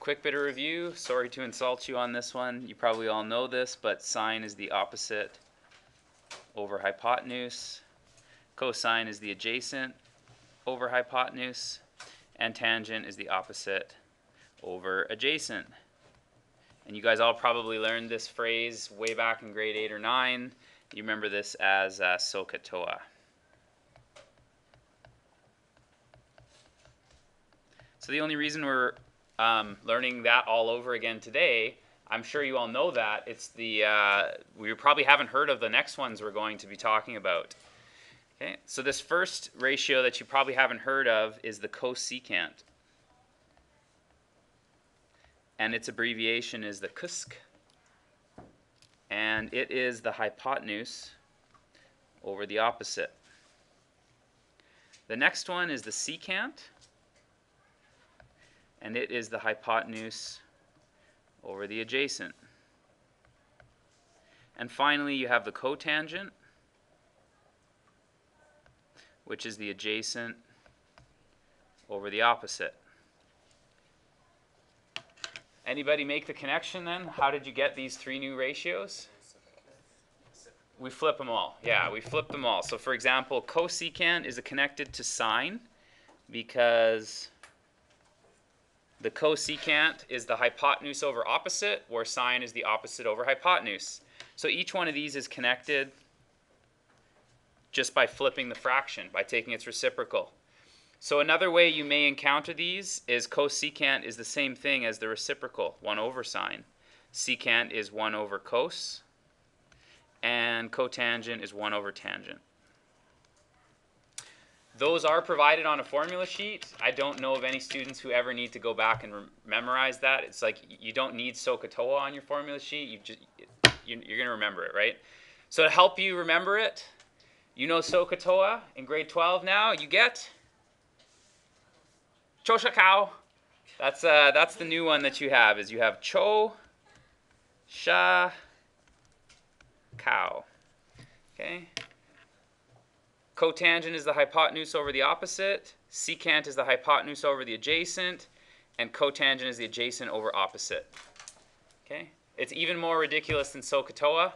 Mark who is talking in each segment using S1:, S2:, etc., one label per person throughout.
S1: quick bit of review. Sorry to insult you on this one. You probably all know this, but sine is the opposite over hypotenuse. Cosine is the adjacent over hypotenuse. And tangent is the opposite over adjacent. And you guys all probably learned this phrase way back in grade 8 or 9. You remember this as SOHCAHTOA. So the only reason we're learning that all over again today, I'm sure you all know that, it's the, we probably haven't heard of the next ones we're going to be talking about. Okay, so this first ratio that you probably haven't heard of is the cosecant. And its abbreviation is the cusc. And it is the hypotenuse over the opposite. The next one is the secant. And it is the hypotenuse over the adjacent. And finally, you have the cotangent, which is the adjacent over the opposite. Anybody make the connection then? How did you get these three new ratios? We flip them all. Yeah, we flip them all. So for example, cosecant is connected to sine because the cosecant is the hypotenuse over opposite, where sine is the opposite over hypotenuse. So each one of these is connected just by flipping the fraction, by taking its reciprocal. So another way you may encounter these is cosecant is the same thing as the reciprocal, 1 over sine. Secant is 1 over cos, and cotangent is 1 over tangent. Those are provided on a formula sheet. I don't know of any students who ever need to go back and memorize that. It's like you don't need SOHCAHTOA on your formula sheet. You're going to remember it, right? So to help you remember it, you know SOHCAHTOA in grade 12 now. You get Cho Sha Cow. That's the new one that you have. Is you have Cho Sha Cow. Okay. Cotangent is the hypotenuse over the opposite, secant is the hypotenuse over the adjacent, and cotangent is the adjacent over opposite. Okay? It's even more ridiculous than SOHCAHTOA,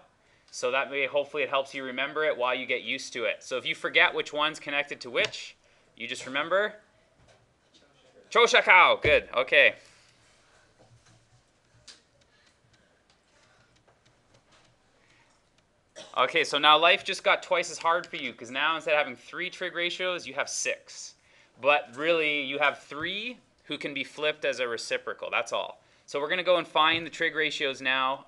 S1: so that way hopefully it helps you remember it while you get used to it. So if you forget which one's connected to which, you just remember Cho Sha Cow. Good. Okay. Okay, so now life just got twice as hard for you because now instead of having 3 trig ratios, you have 6. But really, you have 3 who can be flipped as a reciprocal. That's all. So we're going to go and find the trig ratios now.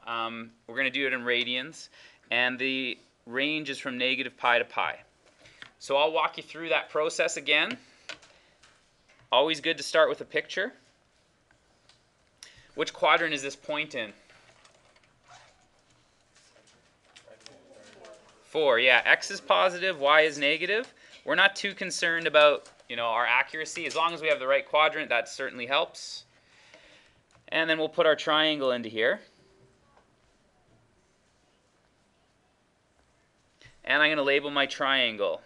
S1: We're going to do it in radians. And the range is from -pi to pi. So I'll walk you through that process again. Always good to start with a picture. Which quadrant is this point in? 4, yeah. X is positive, Y is negative. We're not too concerned about, our accuracy. As long as we have the right quadrant, that certainly helps. And then we'll put our triangle into here. And I'm going to label my triangle.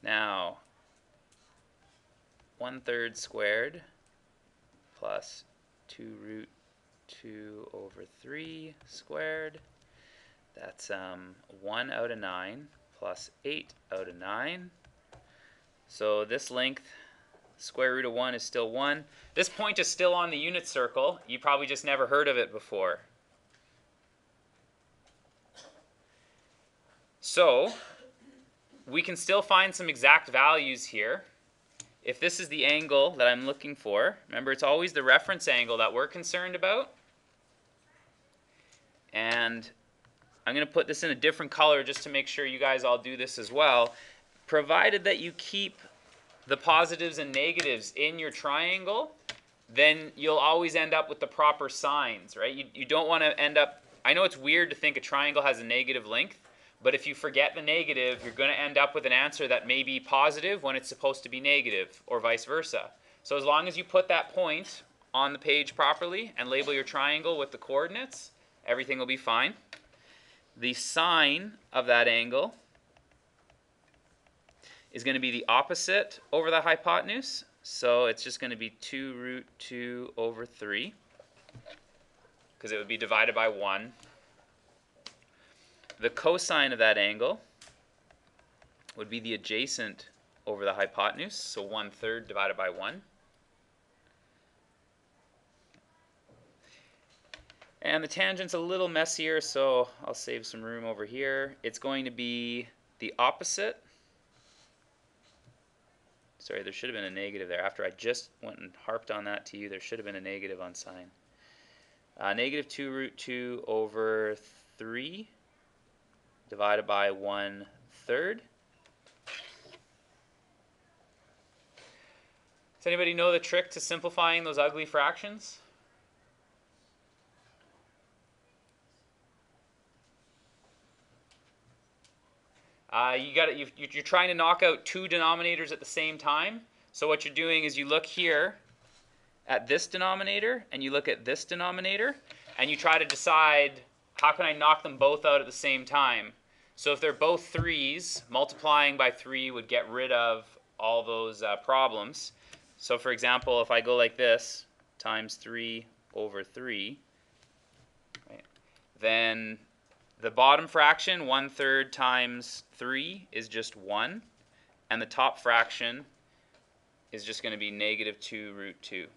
S1: Now, 1/3 squared plus 2 root 2 over 3 squared. That's 1 out of 9 plus 8 out of 9. So this length, square root of 1 is still 1. This point is still on the unit circle. You probably just never heard of it before. So we can still find some exact values here. If this is the angle that I'm looking for, remember it's always the reference angle that we're concerned about. And I'm going to put this in a different color just to make sure you guys all do this as well. Provided that you keep the positives and negatives in your triangle, then you'll always end up with the proper signs, right? You don't want to end up, I know it's weird to think a triangle has a negative length, but if you forget the negative, you're going to end up with an answer that may be positive when it's supposed to be negative, or vice versa. So as long as you put that point on the page properly and label your triangle with the coordinates, everything will be fine. The sine of that angle is going to be the opposite over the hypotenuse. So it's just going to be 2 root 2 over 3, because it would be divided by 1. The cosine of that angle would be the adjacent over the hypotenuse, so 1/3 divided by 1. And the tangent's a little messier, so I'll save some room over here. It's going to be the opposite. Sorry, there should have been a negative there. After I just went and harped on that to you, there should have been a negative on sine. Negative 2 root 2 over 3 divided by 1/3. Does anybody know the trick to simplifying those ugly fractions? You're trying to knock out two denominators at the same time. So what you're doing is you look here at this denominator and you look at this denominator and you try to decide, how can I knock them both out at the same time? So if they're both 3's, multiplying by 3 would get rid of all those problems. So for example, if I go like this, times 3 over 3, right, then the bottom fraction, 1/3 times 3, is just 1. And the top fraction is just going to be negative 2 root 2.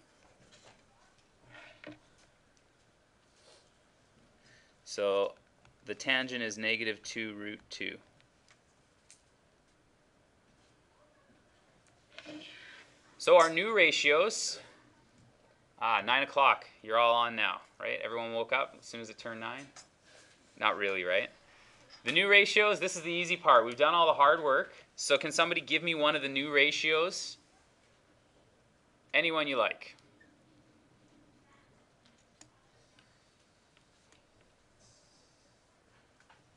S1: So the tangent is negative 2 root 2. So our new ratios, 9 o'clock, you're all on now, right? Everyone woke up as soon as it turned 9? Not really, right? The new ratios, this is the easy part. We've done all the hard work. So can somebody give me one of the new ratios? Anyone you like.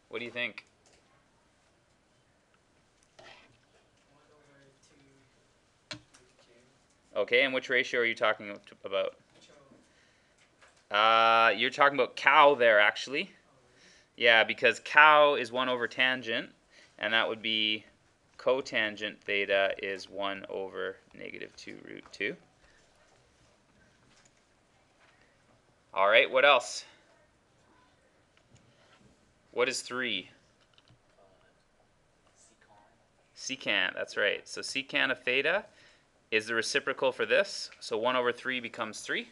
S1: What do you think?
S2: 1/2.
S1: Okay, and which ratio are you talking about? You're talking about cow there, actually. Yeah, because cow is 1 over tangent, and that would be cotangent theta is 1 over negative 2 root 2. All right, what else? What is 3? Secant, that's right. So secant of theta is the reciprocal for this. So 1 over 3 becomes 3. Are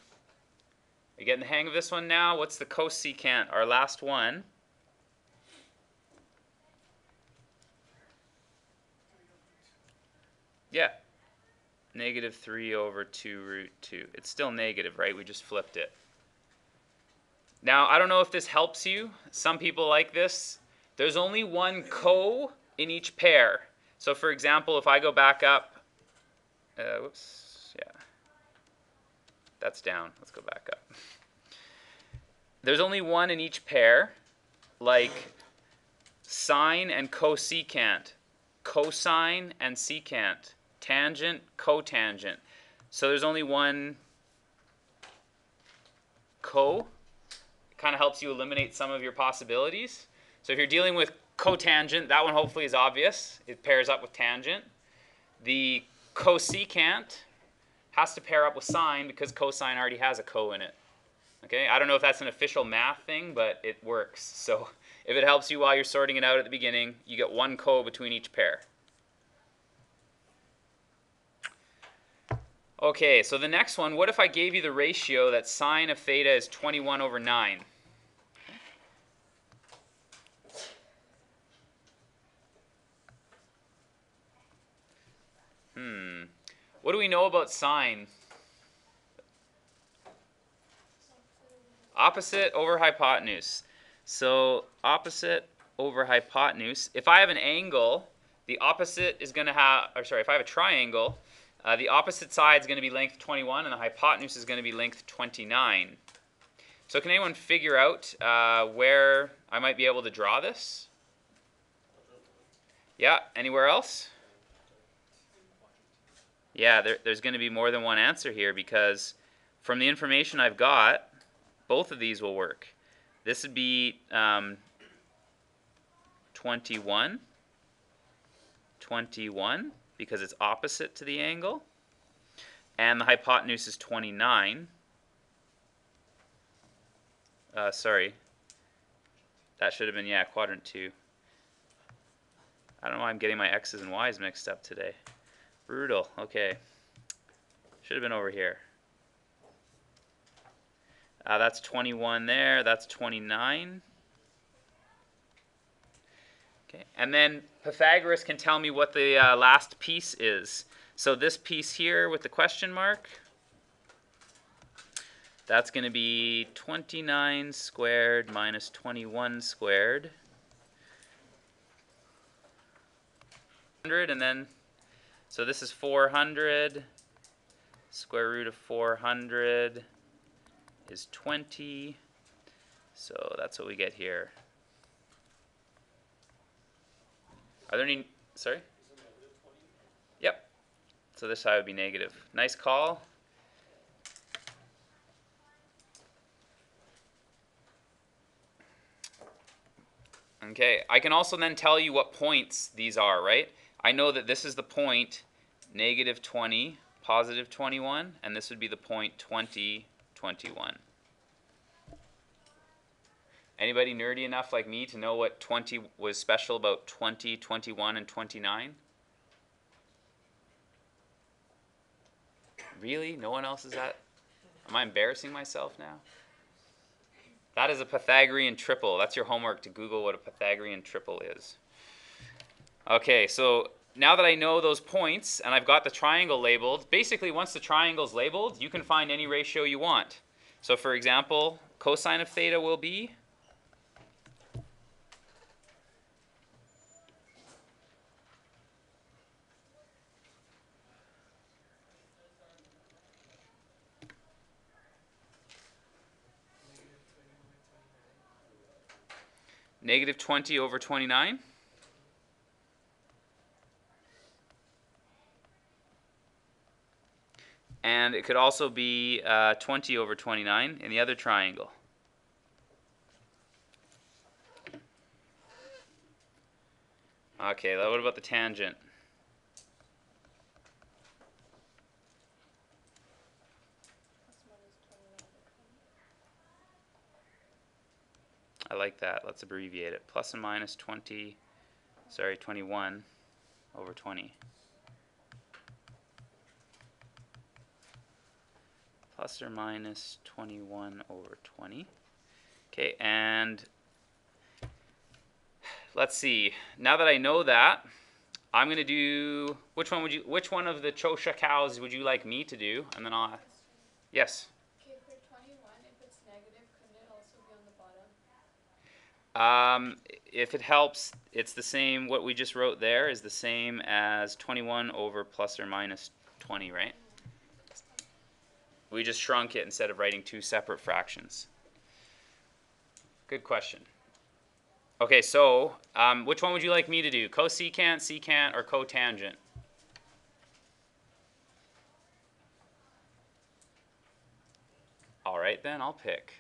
S1: you getting the hang of this one now? What's the cosecant? Our last one. Yeah, negative 3 over 2 root 2. It's still negative, right? We just flipped it. Now, I don't know if this helps you. Some people like this. There's only one co in each pair. So for example, if I go back up, whoops, yeah, that's down. Let's go back up. There's only one in each pair, like sine and cosecant, cosine and secant, tangent, cotangent. So there's only one co. It kind of helps you eliminate some of your possibilities. So if you're dealing with cotangent, that one hopefully is obvious. It pairs up with tangent. The cosecant has to pair up with sine because cosine already has a co in it. Okay, I don't know if that's an official math thing, but it works. So if it helps you while you're sorting it out at the beginning, you get one co between each pair. Okay, so the next one, what if I gave you the ratio that sine of theta is 21 over 9? What do we know about sine? Opposite over hypotenuse. So opposite over hypotenuse. If I have an angle, the opposite is going to have, or sorry, if I have a triangle, the opposite side is going to be length 21 and the hypotenuse is going to be length 29. So can anyone figure out where I might be able to draw this? Yeah, anywhere else? Yeah, there's going to be more than one answer here because from the information I've got, both of these will work. This would be 21, 21, because it's opposite to the angle. And the hypotenuse is 29. Sorry. That should have been, yeah, quadrant 2. I don't know why I'm getting my x's and y's mixed up today. Brutal. Okay. Should have been over here. That's 21 there. That's 29. Okay. And then Pythagoras can tell me what the last piece is. So this piece here with the question mark, that's going to be 29 squared minus 21 squared. And then, so this is 400. Square root of 400 is 20. So that's what we get here. Are there any, sorry? Yep. So this side would be negative. Nice call. Okay, I can also then tell you what points these are, right? I know that this is the point negative 20, positive 21, and this would be the point 20, 21. Anybody nerdy enough like me to know what 20 was special about 20, 21, and 29? Really? No one else is that? Am I embarrassing myself now? That is a Pythagorean triple. That's your homework, to Google what a Pythagorean triple is. Okay, so now that I know those points and I've got the triangle labeled, basically once the triangle's labeled, you can find any ratio you want. So for example, cosine of theta will be negative 20 over 29. And it could also be 20 over 29 in the other triangle. Okay, what about the tangent? I like that. Let's abbreviate it. Plus and minus 21 over 20. Plus or minus 21 over 20. Okay, and let's see. Now that I know that, I'm going to do, which one of the Chosha cows would you like me to do? And then I'll, yes?
S2: Okay, for 21, if it's negative, couldn't it also be on the bottom?
S1: If it helps, it's the same, what we just wrote there is the same as 21 over plus or minus 20, right? We just shrunk it instead of writing two separate fractions. Good question. Okay, so which one would you like me to do? Cosecant, secant, or cotangent? All right, then I'll pick.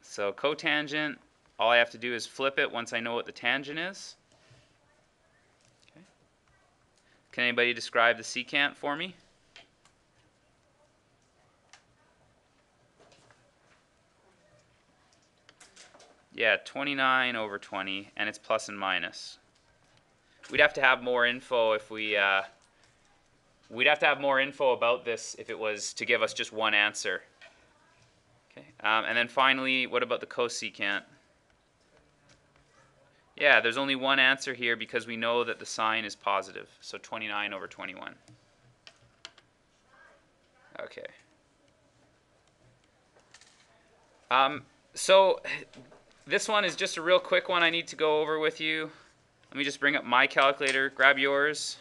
S1: So cotangent, all I have to do is flip it once I know what the tangent is. Okay. Can anybody describe the secant for me? Yeah, 29 over 20, and it's plus and minus. We'd have to have more info if we'd have to have more info about this if it was to give us just one answer. Okay, and then finally, what about the cosecant? Yeah, there's only one answer here because we know that the sign is positive, so 29 over 21. Okay. So this one is just a real quick one I need to go over with you. Let me just bring up my calculator. Grab yours.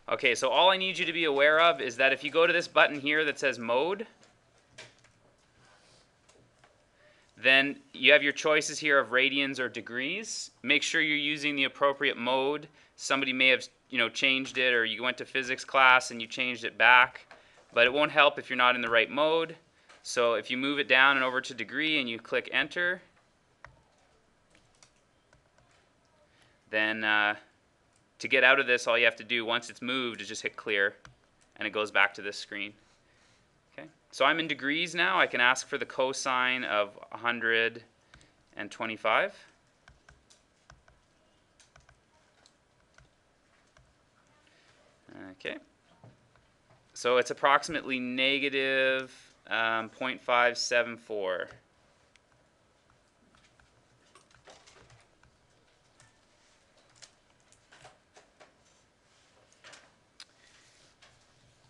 S1: Okay, so all I need you to be aware of is that if you go to this button here that says mode, then you have your choices here of radians or degrees. Make sure you're using the appropriate mode. Somebody may have changed it, or you went to physics class and you changed it back. but it won't help if you're not in the right mode. So if you move it down and over to degree and you click enter, then to get out of this, all you have to do once it's moved is just hit clear, and it goes back to this screen. Okay, so I'm in degrees now. I can ask for the cosine of 125. Okay, so it's approximately negative 0.574.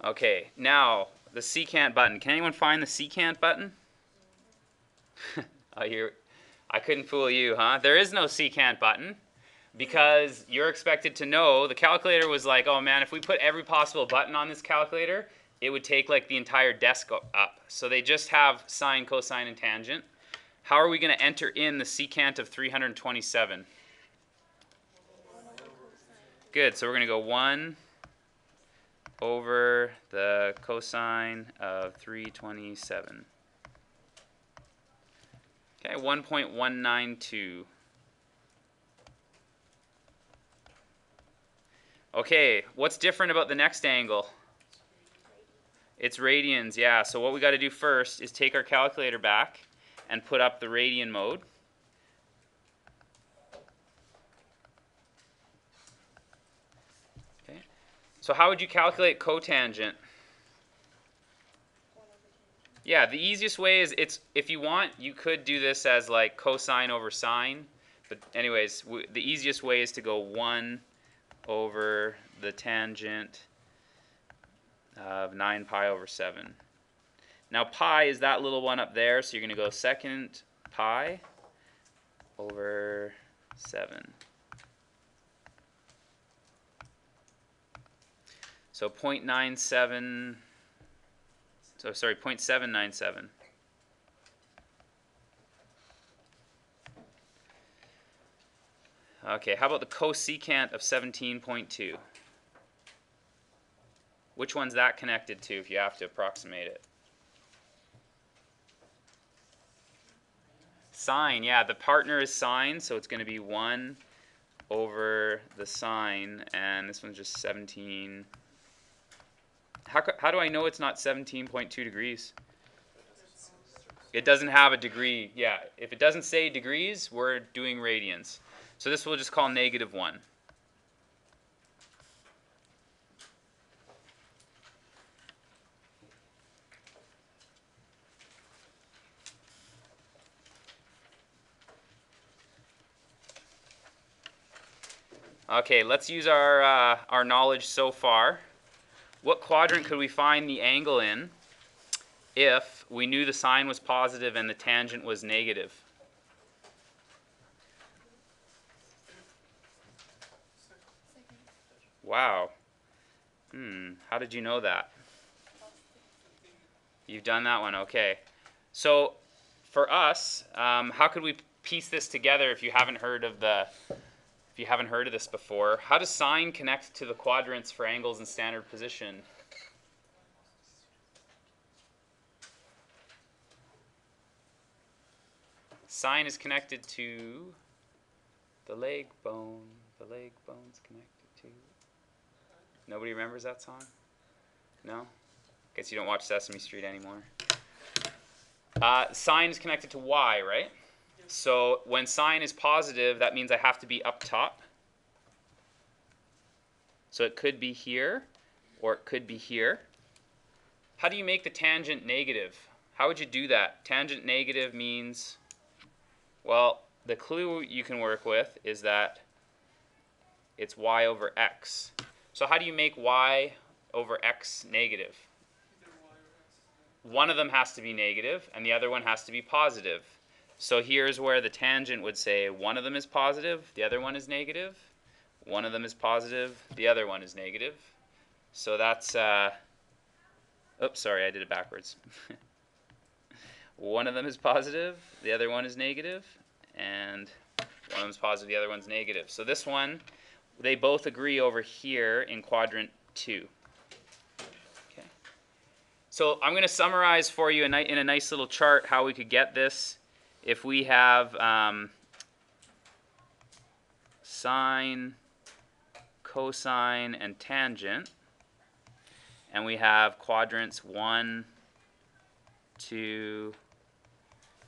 S1: Okay, now the secant button. Can anyone find the secant button? I couldn't fool you, huh? There is no secant button because you're expected to know. The calculator was like, oh man, if we put every possible button on this calculator, it would take like the entire desk up. So they just have sine, cosine, and tangent. How are we going to enter in the secant of 327? Good, so we're going to go 1 over the cosine of 327. Okay, 1.192. Okay, what's different about the next angle? It's radians, yeah. So what we got to do first is take our calculator back and put up the radian mode. Okay. So how would you calculate cotangent? Yeah, the easiest way is if you want, you could do this as like cosine over sine. But anyways, the easiest way is to go 1 over the tangent of 9 pi over 7. Now pi is that little one up there, so you're going to go second pi over 7. So 0.97, so sorry, 0.797. Okay, how about the cosecant of 17.2? Which one's that connected to if you have to approximate it? Sine, yeah, the partner is sine, so it's going to be 1 over the sine, and this one's just 17. How do I know it's not 17.2 degrees? It doesn't have a degree, yeah. If it doesn't say degrees, we're doing radians. So this we'll just call -1. Okay, let's use our knowledge so far. What quadrant could we find the angle in if we knew the sine was positive and the tangent was negative? Wow. How did you know that? You've done that one, okay. So for us, how could we piece this together if you haven't heard of this before? How does sine connect to the quadrants for angles in standard position? Sine is connected to the leg bone. The leg bone's connected to... Nobody remembers that song? No? Guess you don't watch Sesame Street anymore. Sine is connected to y, right? So when sine is positive, that means I have to be up top. So it could be here, or it could be here. How do you make the tangent negative? How would you do that? Tangent negative means, well, the clue you can work with is that it's y over x. So how do you make y over x negative? One of them has to be negative, and the other one has to be positive. So here's where the tangent would say one of them is positive, the other one is negative. One of them is positive, the other one is negative. So that's, oops, sorry, I did it backwards. One of them is positive, the other one is negative, and one of them is positive, the other one's negative. So this one, they both agree over here in quadrant 2. Okay. So I'm going to summarize for you in a nice little chart how we could get this. If we have sine, cosine, and tangent, and we have quadrants 1, 2,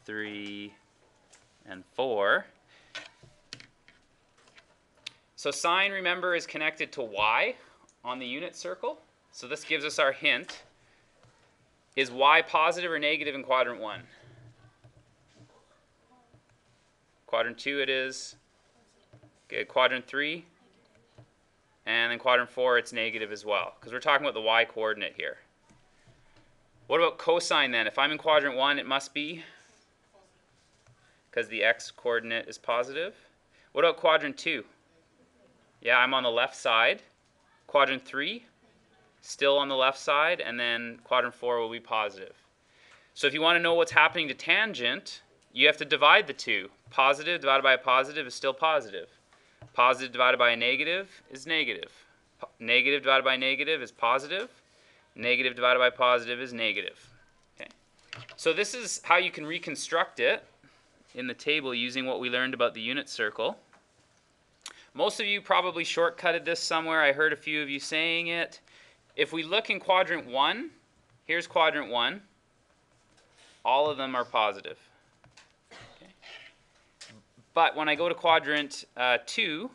S1: 3, and 4. So sine, remember, is connected to y on the unit circle. So this gives us our hint. Is y positive or negative in quadrant 1? Quadrant 2 it is. Okay, quadrant 3. And then quadrant 4 it's negative as well, because we're talking about the y coordinate here. What about cosine then? If I'm in quadrant 1, it must be? Because the x coordinate is positive. What about quadrant 2? Yeah, I'm on the left side. Quadrant 3? Still on the left side, and then quadrant 4 will be positive. So if you want to know what's happening to tangent, you have to divide the two. Positive divided by a positive is still positive. Positive divided by a negative is negative. Negative divided by negative is positive. Negative divided by positive is negative. Okay. So this is how you can reconstruct it in the table using what we learned about the unit circle. Most of you probably shortcutted this somewhere. I heard a few of you saying it. If we look in quadrant 1, here's quadrant 1. All of them are positive. Okay. But when I go to quadrant 2,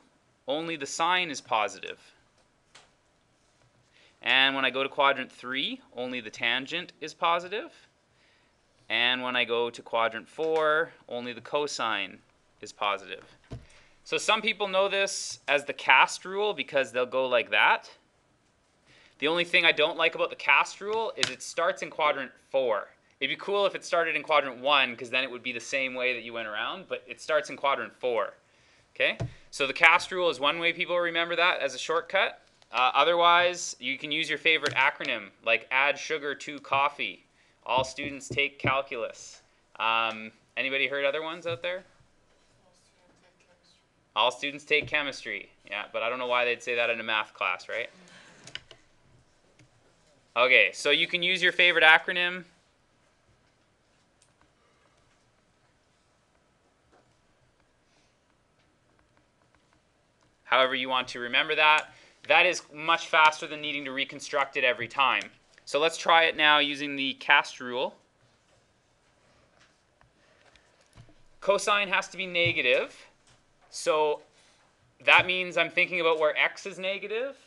S1: only the sine is positive. And when I go to quadrant 3, only the tangent is positive. And when I go to quadrant 4, only the cosine is positive. So some people know this as the cast rule because they'll go like that. The only thing I don't like about the cast rule is it starts in quadrant 4. It'd be cool if it started in quadrant 1, because then it would be the same way that you went around, but it starts in quadrant 4. Okay? So the cast rule is one way people remember that as a shortcut. Otherwise, you can use your favorite acronym, like add sugar to coffee. All students take calculus. Anybody heard other ones out there? All students take chemistry. Yeah, but I don't know why they'd say that in a math class, right? Okay, so you can use your favorite acronym. However you want to remember that. That is much faster than needing to reconstruct it every time. So let's try it now using the cast rule. Cosine has to be negative. So that means I'm thinking about where x is negative.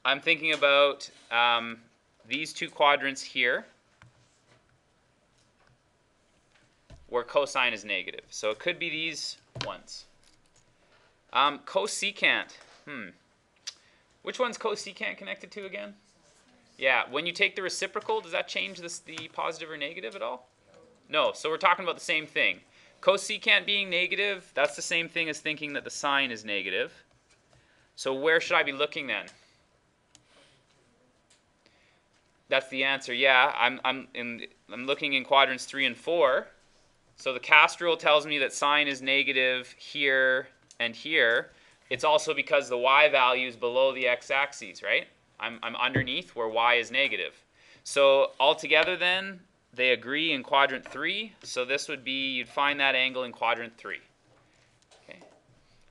S1: I'm thinking about these two quadrants here where cosine is negative. So it could be these ones. Cosecant. Which one's cosecant connected to again? Yeah, when you take the reciprocal, does that change the positive or negative at all? No, so we're talking about the same thing. Cosecant being negative, that's the same thing as thinking that the sine is negative. So where should I be looking then? That's the answer. Yeah, I'm looking in quadrants 3 and 4. So the cast rule tells me that sine is negative here and here. It's also because the y value is below the x-axis, right? I'm underneath where y is negative. So altogether then, they agree in quadrant 3. So this would be, you'd find that angle in quadrant 3. Okay.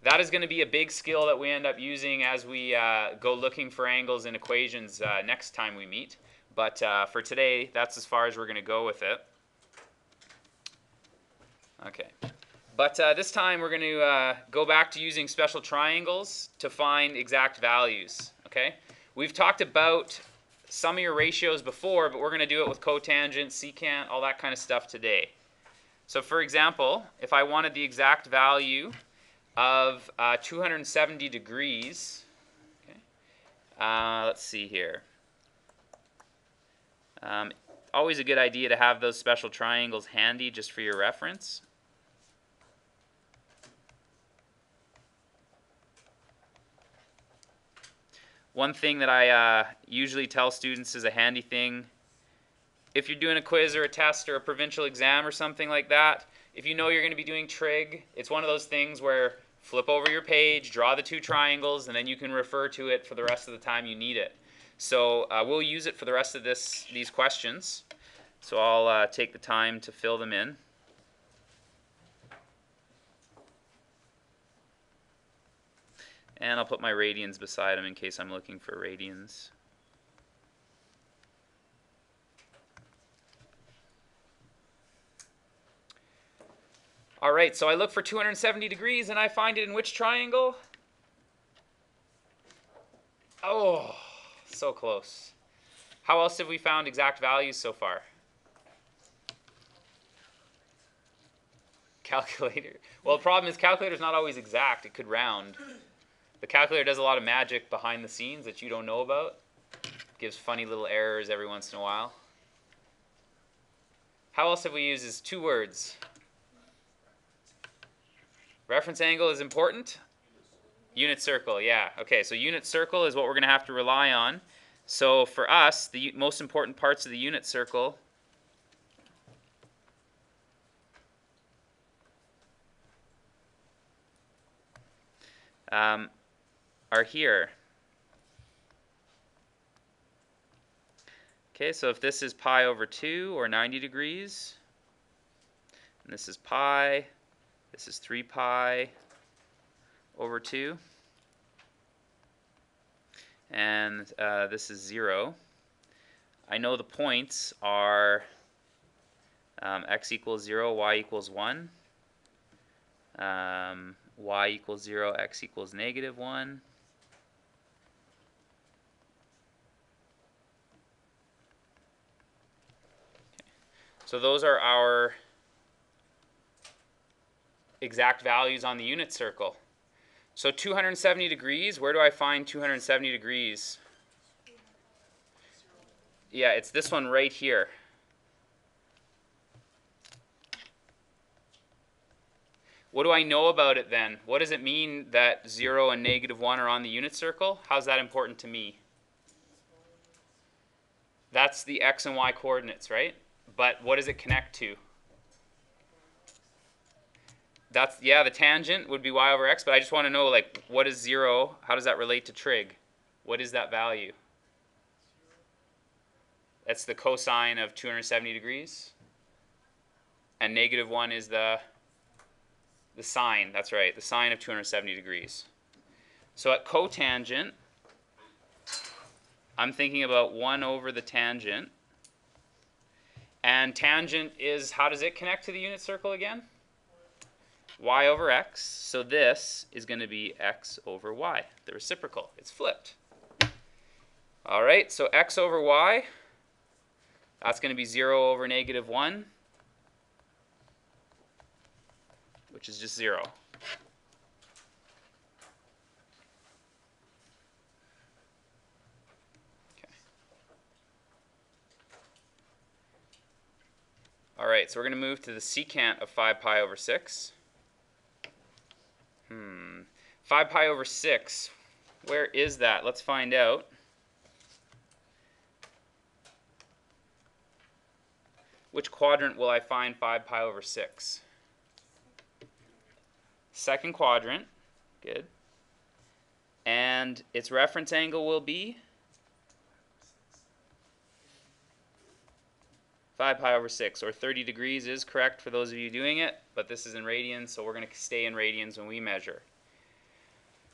S1: That is going to be a big skill that we end up using as we go looking for angles in equations next time we meet. But for today, that's as far as we're going to go with it. Okay. But this time we're going to go back to using special triangles to find exact values. Okay. We've talked about some of your ratios before, but we're going to do it with cotangent, secant, all that kind of stuff today. So for example, if I wanted the exact value of 270 degrees, okay, let's see here. Always a good idea to have those special triangles handy just for your reference. One thing that I usually tell students is a handy thing. If you're doing a quiz or a test or a provincial exam or something like that, if you know you're going to be doing trig, it's one of those things where flip over your page, draw the two triangles, and then you can refer to it for the rest of the time you need it. So we'll use it for the rest of these questions. So I'll take the time to fill them in. And I'll put my radians beside them in case I'm looking for radians. All right, so I look for 270 degrees and I find it in which triangle? Oh, so close. How else have we found exact values so far? Calculator. Well, the problem is calculator's not always exact. It could round. The calculator does a lot of magic behind the scenes that you don't know about. Gives funny little errors every once in a while. How else have we used is 2 words? Reference angle is important? Unit circle, yeah. Okay, so unit circle is what we're going to have to rely on. So for us, the most important parts of the unit circle are here. Okay, so if this is pi over 2 or 90 degrees, and this is pi, this is 3 pi over 2, and this is 0. I know the points are x equals 0, y equals 1, y equals 0, x equals negative 1. So those are our exact values on the unit circle. So 270 degrees, where do I find 270 degrees? Yeah, it's this one right here. What do I know about it then? What does it mean that 0 and negative 1 are on the unit circle? How's that important to me? That's the x and y coordinates, right? But what does it connect to? That's, yeah, the tangent would be y over x, but I just want to know, like, what is 0? How does that relate to trig? What is that value? That's the cosine of 270 degrees. And negative 1 is the sine. That's right, the sine of 270 degrees. So at cotangent, I'm thinking about 1 over the tangent. And tangent is, how does it connect to the unit circle again? Y over x. So this is going to be x over y, the reciprocal. It's flipped. All right, so x over y, that's going to be 0 over negative 1, which is just 0. Okay. All right, so we're going to move to the secant of 5 pi over 6. 5 pi over 6, where is that? Let's find out. Which quadrant will I find 5 pi over 6? Second quadrant. Good. And its reference angle will be 5 pi over 6, or 30 degrees is correct for those of you doing it, but this is in radians, so we're going to stay in radians when we measure.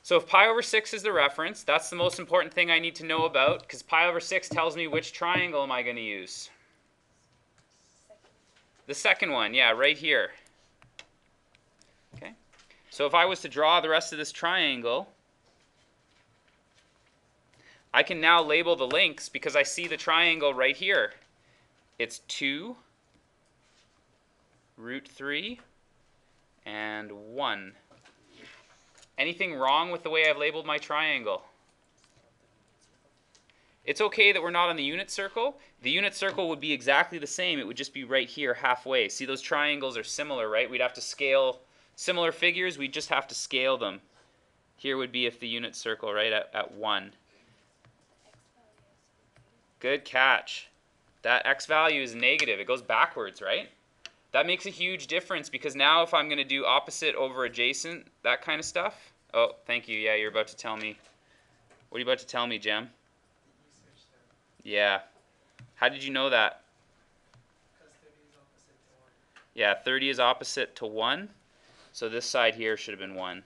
S1: So if pi over 6 is the reference, that's the most important thing I need to know about, because pi over 6 tells me which triangle am I going to use. The second one, yeah, right here. Okay. So if I was to draw the rest of this triangle, I can now label the links because I see the triangle right here. It's 2, root 3, and 1. Anything wrong with the way I've labeled my triangle? It's okay that we're not on the unit circle. The unit circle would be exactly the same. It would just be right here halfway. See, those triangles are similar, right? We'd have to scale similar figures. We'd just have to scale them. Here would be if the unit circle, right, at 1. Good catch. That x value is negative. It goes backwards, right? That makes a huge difference because now if I'm going to do opposite over adjacent, that kind of stuff. Oh, thank you. Yeah, you're about to tell me. What are you about to tell me, Jem? Yeah. How did you know that?
S3: Because 30 is opposite to 1.
S1: Yeah, 30 is opposite to 1. So this side here should have been 1.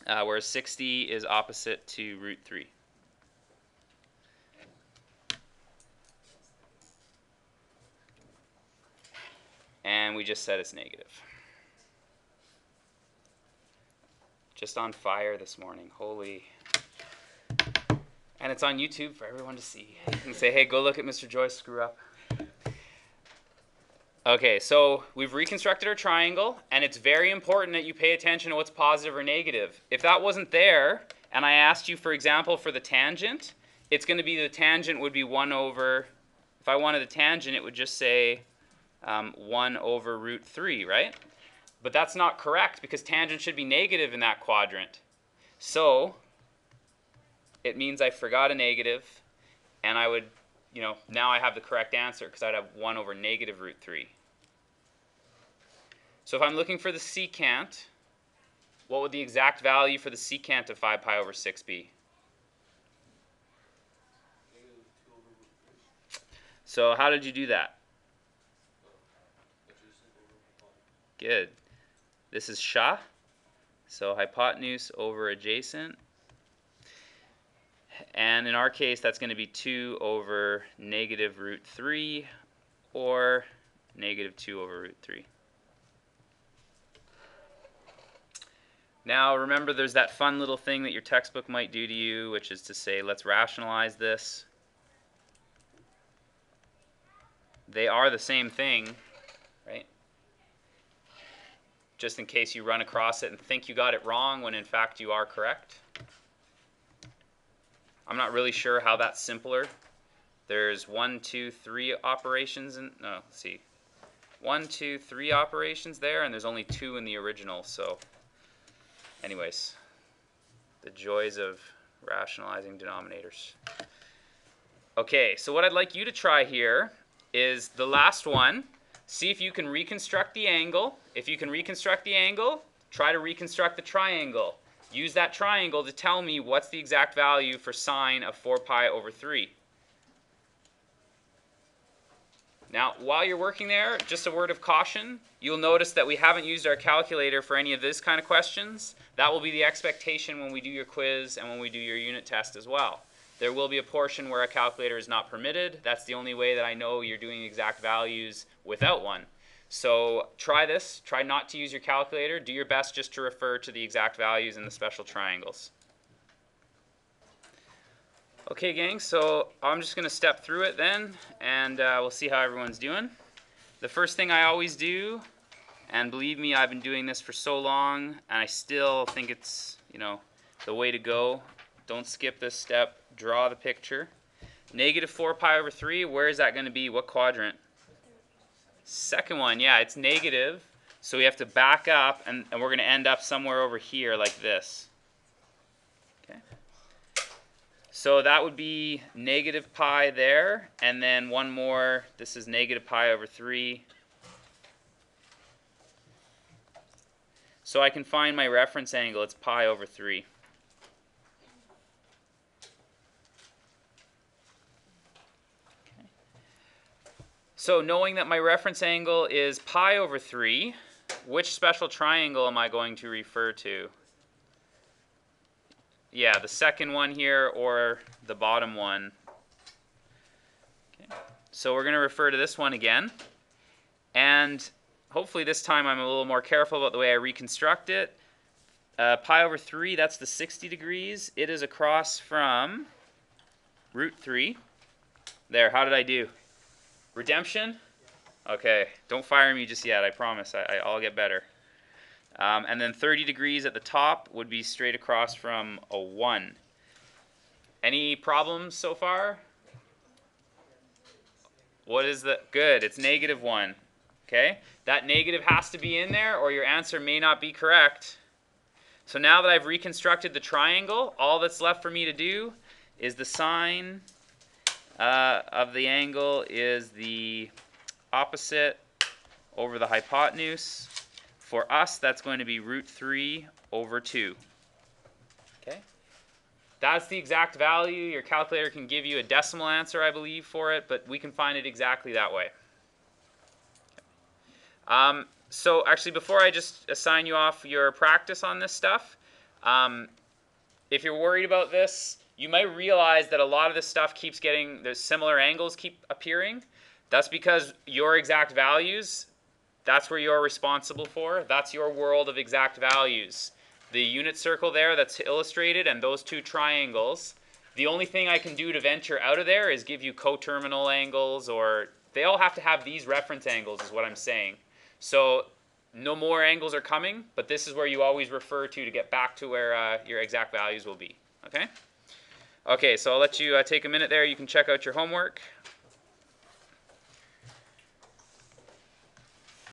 S1: Whereas 60 is opposite to root 3. And we just said it's negative. Just on fire this morning. Holy. And it's on YouTube for everyone to see. You can say, hey, go look at Mr. Joyce screw up. Okay, so we've reconstructed our triangle, and it's very important that you pay attention to what's positive or negative. If that wasn't there, and I asked you, for example, for the tangent, it's going to be the tangent would be 1 over, if I wanted the tangent, it would just say 1 over root 3, right? But that's not correct, because tangent should be negative in that quadrant. So it means I forgot a negative, and I would, now I have the correct answer, because I'd have 1 over negative root 3. So if I'm looking for the secant, what would the exact value for the secant of 5 pi over 6 be?
S3: Negative 2 over root 3.
S1: So how did you do that?
S3: Adjacent over hypotenuse.
S1: Good. This is Shah. So hypotenuse over adjacent. And in our case, that's going to be 2 over negative root 3 or negative 2 over root 3. Now remember, there's that fun little thing that your textbook might do to you, which is to say, let's rationalize this. They are the same thing, right? Just in case you run across it and think you got it wrong when in fact you are correct. I'm not really sure how that's simpler. There's 1, 2, 3 operations in, no, let's see. 1, 2, 3 operations there, and there's only 2 in the original, so anyways, the joys of rationalizing denominators. Okay, so what I'd like you to try here is the last one. See if you can reconstruct the angle. If you can reconstruct the angle, try to reconstruct the triangle. Use that triangle to tell me what's the exact value for sine of 4 pi over 3. Now, while you're working there, just a word of caution. You'll notice that we haven't used our calculator for any of this kind of questions. That will be the expectation when we do your quiz and when we do your unit test as well. There will be a portion where a calculator is not permitted. That's the only way that I know you're doing exact values without one. So try this. Try not to use your calculator. Do your best just to refer to the exact values in the special triangles. Okay, gang, so I'm just going to step through it then, and we'll see how everyone's doing. The first thing I always do, and believe me, I've been doing this for so long, and I still think it's, the way to go. Don't skip this step. Draw the picture. Negative 4 pi over 3, where is that going to be? What quadrant? Second one, yeah, it's negative. So we have to back up, and we're going to end up somewhere over here like this. Okay. So that would be negative pi there, and then one more. This is negative pi over 3. So I can find my reference angle. It's pi over 3. So knowing that my reference angle is pi over 3, which special triangle am I going to refer to? Yeah, the second one here or the bottom one. Okay. So we're going to refer to this one again. And hopefully this time I'm a little more careful about the way I reconstruct it. Pi over 3, that's the 60 degrees. It is across from root 3. There, how did I do? Redemption? Okay, don't fire me just yet, I promise. I'll get better. And then 30 degrees at the top would be straight across from a 1. Any problems so far? What is the... Good, it's negative 1. Okay, that negative has to be in there or your answer may not be correct. So now that I've reconstructed the triangle, all that's left for me to do is the sine of the angle is the opposite over the hypotenuse. For us, that's going to be root 3 over 2. Okay? That's the exact value. Your calculator can give you a decimal answer, I believe, for it, but we can find it exactly that way. So actually, before I just assign you off your practice on this stuff, if you're worried about this, you might realize that a lot of this stuff keeps getting, the similar angles keep appearing. That's because your exact values, that's where you're responsible for. That's your world of exact values. The unit circle there that's illustrated and those two triangles, the only thing I can do to venture out of there is give you coterminal angles, or they all have to have these reference angles is what I'm saying. So no more angles are coming, but this is where you always refer to get back to where your exact values will be. Okay? Okay, so I'll let you take a minute there. You can check out your homework.